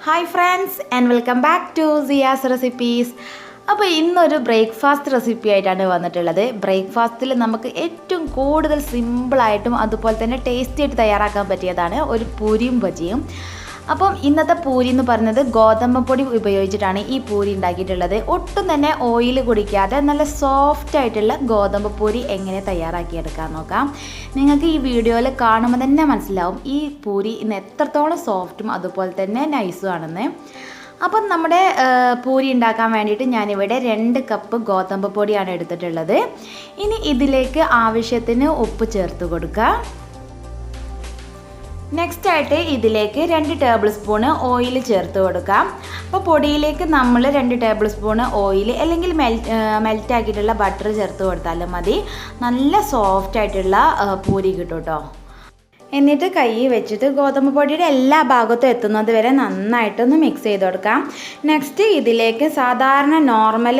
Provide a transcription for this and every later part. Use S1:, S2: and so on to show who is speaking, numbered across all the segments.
S1: Hi friends and welcome back to Ziyas recipes. അപ്പോൾ ഇന്നൊരു breakfast recipe ആയിട്ടാണ് വന്നിട്ടുള്ളത്. ബ്രേക്ക്ഫാസ്റ്റിൽ നമുക്ക് ഏറ്റവും കൂടുതൽ സിമ്പിളായിട്ടും അതുപോലെ തന്നെ ടേസ്റ്റി ആയിട്ട് തയ്യാറാക്കാൻ പറ്റിയതാണ് ഒരു പൂരിയും ബജിയും. അപ്പം ഇന്നത്തെ പൂരി എന്ന് പറയുന്നത് ഗോതമ്പ് പൊടി ഉപയോഗിച്ചിട്ടാണ് ഈ പൂരി ഉണ്ടാക്കിയിട്ടുള്ളത്. ഒട്ടും തന്നെ ഓയിൽ കുടിക്കാതെ നല്ല സോഫ്റ്റ് ആയിട്ടുള്ള ഗോതമ്പ് പൂരി എങ്ങനെ തയ്യാറാക്കിയെടുക്കാൻ നോക്കാം. നിങ്ങൾക്ക് ഈ വീഡിയോയിൽ കാണുമ്പോൾ തന്നെ മനസ്സിലാവും ഈ പൂരി ഇന്ന് എത്രത്തോളം സോഫ്റ്റും അതുപോലെ തന്നെ നൈസും ആണെന്ന്. അപ്പം നമ്മുടെ പൂരി ഉണ്ടാക്കാൻ വേണ്ടിയിട്ട് ഞാനിവിടെ 2 കപ്പ് ഗോതമ്പ് പൊടിയാണ് എടുത്തിട്ടുള്ളത്. ഇനി ഇതിലേക്ക് ആവശ്യത്തിന് ഉപ്പ് ചേർത്ത് കൊടുക്കുക. നെക്സ്റ്റ് ആയിട്ട് ഇതിലേക്ക് 2 ടേബിൾ സ്പൂണ് ഓയിൽ ചേർത്ത് കൊടുക്കാം. അപ്പോൾ പൊടിയിലേക്ക് നമ്മൾ 2 ടേബിൾ സ്പൂണ് ഓയിൽ അല്ലെങ്കിൽ മെൽറ്റ് ആക്കിയിട്ടുള്ള ബട്ടർ ചേർത്ത് കൊടുത്താലും മതി. നല്ല സോഫ്റ്റ് ആയിട്ടുള്ള പൂരി കിട്ടും കേട്ടോ. എന്നിട്ട് കൈ വെച്ചിട്ട് ഗോതമ്പ് പൊടിയുടെ എല്ലാ ഭാഗത്തും എത്തുന്നത് വരെ നന്നായിട്ടൊന്ന് മിക്സ് ചെയ്ത് കൊടുക്കാം. നെക്സ്റ്റ് ഇതിലേക്ക് സാധാരണ നോർമൽ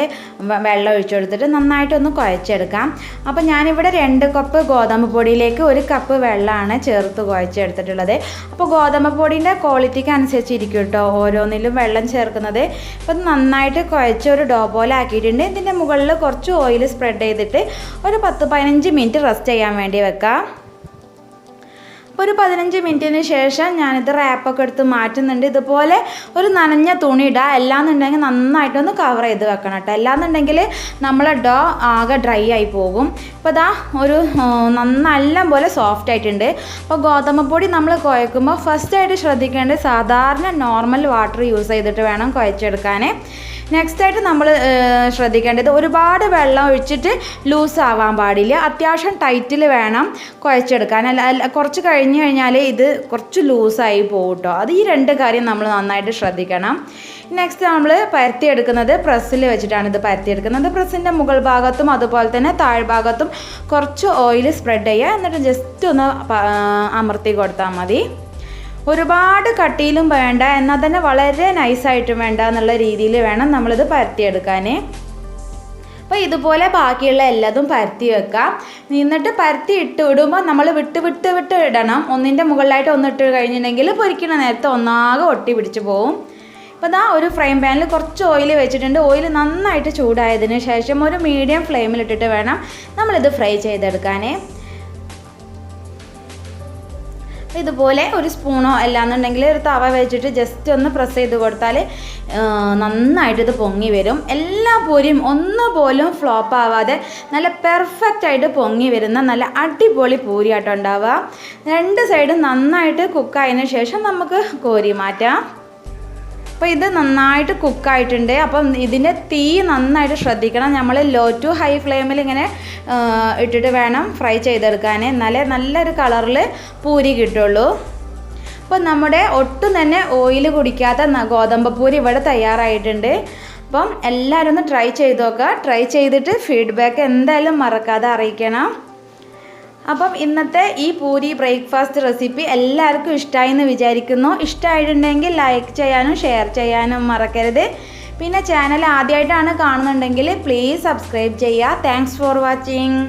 S1: വെള്ളം ഒഴിച്ചു കൊടുത്തിട്ട് നന്നായിട്ടൊന്ന് കുഴച്ചെടുക്കാം. അപ്പോൾ ഞാനിവിടെ 2 കപ്പ് ഗോതമ്പ് പൊടിയിലേക്ക് 1 കപ്പ് വെള്ളമാണ് ചേർത്ത് കുഴച്ചെടുത്തിട്ടുള്ളത്. അപ്പോൾ ഗോതമ്പ് പൊടിൻ്റെ ക്വാളിറ്റിക്ക് അനുസരിച്ചിരിക്കും കേട്ടോ ഓരോന്നിലും വെള്ളം ചേർക്കുന്നത്. അപ്പോൾ നന്നായിട്ട് കുഴച്ച് ഒരു ഡോ പോലെ ആക്കിയിട്ടുണ്ട്. ഇതിൻ്റെ മുകളിൽ കുറച്ച് ഓയിൽ സ്പ്രെഡ് ചെയ്തിട്ട് ഒരു 10-15 മിനിറ്റ് റെസ്റ്റ് ചെയ്യാൻ വേണ്ടി വെക്കാം. അപ്പോൾ ഒരു 15 മിനിറ്റിന് ശേഷം ഞാനിത് റാപ്പൊക്കെ എടുത്ത് മാറ്റുന്നുണ്ട്. ഇതുപോലെ ഒരു നനഞ്ഞ തുണി ഇടുക. അല്ലാന്നുണ്ടെങ്കിൽ നന്നായിട്ടൊന്ന് കവർ ചെയ്ത് വെക്കണം കേട്ടോ. അല്ലാന്നുണ്ടെങ്കിൽ നമ്മളെ ഡോ ആകെ ഡ്രൈ ആയി പോകും. ഇപ്പോൾ ഇതാ ഒരു നല്ല പോലെ സോഫ്റ്റ് ആയിട്ടുണ്ട്. അപ്പോൾ ഗോതമ്പ് പൊടി നമ്മൾ കുഴക്കുമ്പോൾ ഫസ്റ്റായിട്ട് ശ്രദ്ധിക്കേണ്ടത് സാധാരണ നോർമൽ വാട്ടർ യൂസ് ചെയ്തിട്ട് വേണം കുഴച്ചെടുക്കാൻ. നെക്സ്റ്റായിട്ട് നമ്മൾ ശ്രദ്ധിക്കേണ്ടത് ഒരുപാട് വെള്ളം ഒഴിച്ചിട്ട് ലൂസ് ആവാൻ പാടില്ല. അത്യാവശ്യം ടൈറ്റിൽ വേണം കുഴച്ചെടുക്കാൻ. അല്ല കുറച്ച് കഴിഞ്ഞ് കഴിഞ്ഞാൽ ഇത് കുറച്ച് ലൂസായി പോകും കേട്ടോ. അത് ഈ 2 കാര്യം നമ്മൾ നന്നായിട്ട് ശ്രദ്ധിക്കണം. നെക്സ്റ്റ് നമ്മൾ പരത്തിയെടുക്കുന്നത് പ്രസ്സിൽ വെച്ചിട്ടാണ് ഇത് പരത്തിയെടുക്കുന്നത്. പ്രസ്സിൻ്റെ മുകൾ ഭാഗത്തും അതുപോലെ തന്നെ താഴ്ഭാഗത്തും കുറച്ച് ഓയിൽ സ്പ്രെഡ് ചെയ്യുക. എന്നിട്ട് ജസ്റ്റ് ഒന്ന് അമർത്തി കൊടുത്താൽ മതി. ഒരുപാട് കട്ടിയിലും വേണ്ട, എന്നാൽ തന്നെ വളരെ നൈസായിട്ടും വേണ്ട എന്നുള്ള രീതിയിൽ വേണം നമ്മളിത് പരത്തിയെടുക്കാൻ. അപ്പോൾ ഇതുപോലെ ബാക്കിയുള്ള എല്ലാതും പരത്തി വെക്കാം. എന്നിട്ട് പരത്തി ഇടുമ്പോൾ നമ്മൾ വിട്ട് ഇടണം. ഒന്നിൻ്റെ മുകളിലായിട്ട് ഒന്ന് ഇട്ട് കഴിഞ്ഞിട്ടുണ്ടെങ്കിൽ പൊരിക്കണ നേരത്തെ ഒന്നാകെ ഒട്ടി പിടിച്ച് പോകും. അപ്പോൾ ഇതാ ഒരു ഫ്രൈ പാനിൽ കുറച്ച് ഓയിൽ വെച്ചിട്ടുണ്ട്. ഓയിൽ നന്നായിട്ട് ചൂടായതിന് ശേഷം ഒരു മീഡിയം ഫ്ലെയിമിലിട്ടിട്ട് വേണം നമ്മളിത് ഫ്രൈ ചെയ്തെടുക്കാൻ. ഇതുപോലെ ഒരു സ്പൂണോ അല്ലാന്നുണ്ടെങ്കിൽ ഒരു തവ വെച്ചിട്ട് ജസ്റ്റ് ഒന്ന് പ്രസ് ചെയ്ത് കൊടുത്താൽ നന്നായിട്ട് ഇത് പൊങ്ങി വരും. എല്ലാ പൂരിയും ഒന്നുപോലും ഫ്ലോപ്പ് ആവാതെ നല്ല പെർഫെക്റ്റ് ആയിട്ട് പൊങ്ങി വരുന്ന നല്ല അടിപൊളി പൂരിയാട്ടോ ഉണ്ടാവുക. 2 സൈഡും നന്നായിട്ട് കുക്കായതിന് ശേഷം നമുക്ക് കോരി മാറ്റാം. അപ്പോൾ ഇത് നന്നായിട്ട് കുക്കായിട്ടുണ്ട്. അപ്പം ഇതിൻ്റെ തീ നന്നായിട്ട് ശ്രദ്ധിക്കണം. നമ്മൾ ലോ ടു ഹൈ ഫ്ലെയിമിൽ ഇങ്ങനെ ഇട്ടിട്ട് വേണം ഫ്രൈ ചെയ്തെടുക്കാൻ. എന്നാലേ നല്ലൊരു കളറിൽ പൂരി കിട്ടുള്ളൂ. അപ്പോൾ നമ്മുടെ ഒട്ടും തന്നെ ഓയിൽ കുടിക്കാത്ത ഗോതമ്പ് പൂരി ഇവിടെ തയ്യാറായിട്ടുണ്ട്. അപ്പം എല്ലാവരും ഒന്ന് ട്രൈ ചെയ്ത് നോക്കുക. ട്രൈ ചെയ്തിട്ട് ഫീഡ്ബാക്ക് എന്തായാലും മറക്കാതെ അറിയിക്കണം. അപ്പം ഇന്നത്തെ ഈ പൂരി ബ്രേക്ക്ഫാസ്റ്റ് റെസിപ്പി എല്ലാവർക്കും ഇഷ്ടമായി എന്ന് വിചാരിക്കുന്നു. ഇഷ്ടമായിട്ടുണ്ടെങ്കിൽ ലൈക്ക് ചെയ്യാനും ഷെയർ ചെയ്യാനും മറക്കരുത്. പിന്നെ ചാനൽ ആദ്യമായിട്ടാണ് കാണുന്നുണ്ടെങ്കിൽ പ്ലീസ് സബ്സ്ക്രൈബ് ചെയ്യുക. Thanks for watching.